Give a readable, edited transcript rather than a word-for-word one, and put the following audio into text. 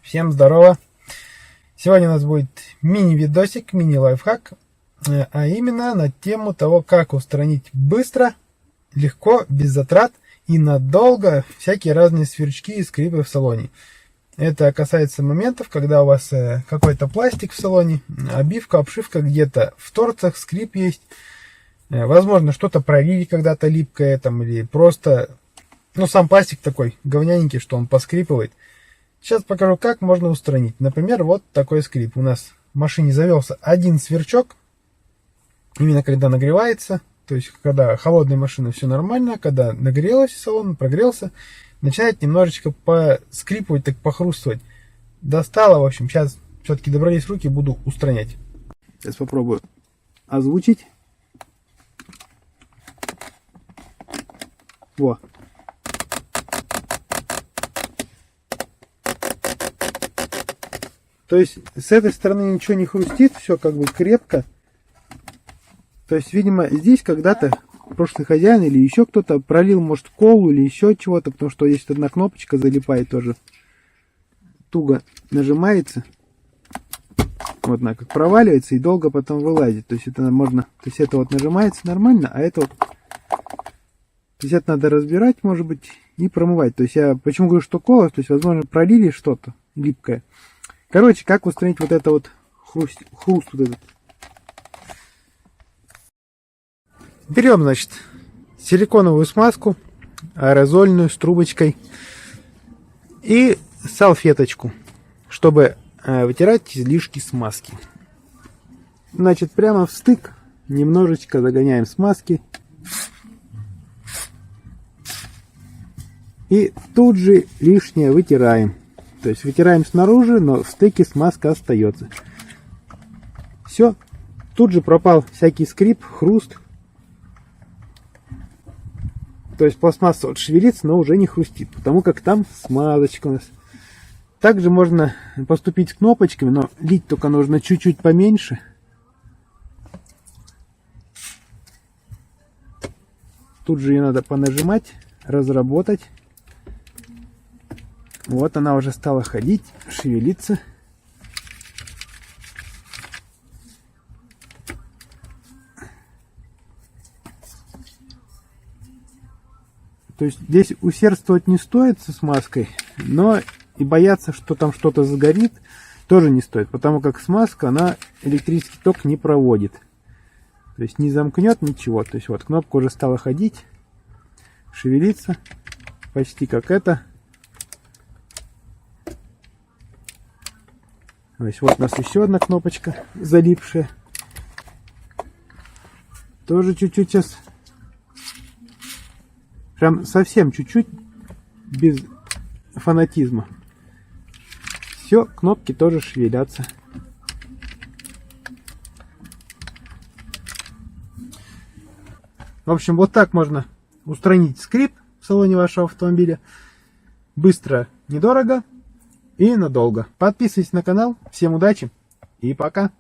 Всем здорово! Сегодня у нас будет мини-видосик, мини-лайфхак, а именно на тему того, как устранить быстро, легко, без затрат и надолго всякие разные сверчки и скрипы в салоне. Это касается моментов, когда у вас какой-то пластик в салоне, обивка, обшивка где-то в торцах, скрип есть. Возможно, что-то пролили когда-то липкое там, или просто, сам пластик такой говняненький, что он поскрипывает. Сейчас покажу, как можно устранить. Например, вот такой скрип. У нас в машине завелся один сверчок. Именно когда нагревается, то есть когда холодная машина, все нормально, когда нагрелась салон, прогрелся, начинает немножечко поскрипывать, так похрустывать. Достало, в общем, сейчас все-таки добрались руки, буду устранять. Сейчас попробую озвучить. Во. То есть с этой стороны ничего не хрустит, все как бы крепко. То есть, видимо, здесь когда-то прошлый хозяин или еще кто-то пролил, может, колу или еще чего-то, потому что есть одна кнопочка, залипает тоже. Туго нажимается. Вот она как проваливается и долго потом вылазит. То есть это можно, то есть это вот нажимается нормально, а это вот, то есть это надо разбирать, может быть, и промывать. То есть я почему говорю, что кола, то есть, возможно, пролили что-то липкое. Короче, как устранить вот это вот хруст вот этот. Берем, значит, силиконовую смазку, аэрозольную, с трубочкой, и салфеточку, чтобы вытирать излишки смазки. Значит, прямо в стык немножечко загоняем смазки. И тут же лишнее вытираем. То есть вытираем снаружи, но в стыке смазка остается. Все. Тут же пропал всякий скрип, хруст. То есть пластмасса вот шевелится, но уже не хрустит, потому как там смазочка у нас. Также можно поступить с кнопочками, но лить только нужно чуть-чуть поменьше. Тут же ее надо понажимать, разработать. Вот она уже стала ходить, шевелиться. То есть здесь усердствовать не стоит со смазкой, но и бояться, что там что-то сгорит, тоже не стоит, потому как смазка, она электрический ток не проводит. То есть не замкнет ничего. То есть вот кнопка уже стала ходить, шевелиться, почти как это. То есть вот у нас еще одна кнопочка залипшая. Тоже чуть-чуть сейчас. Прям совсем чуть-чуть, без фанатизма. Все, кнопки тоже шевелятся. В общем, вот так можно устранить скрип в салоне вашего автомобиля. Быстро, недорого и надолго. Подписывайтесь на канал. Всем удачи и пока!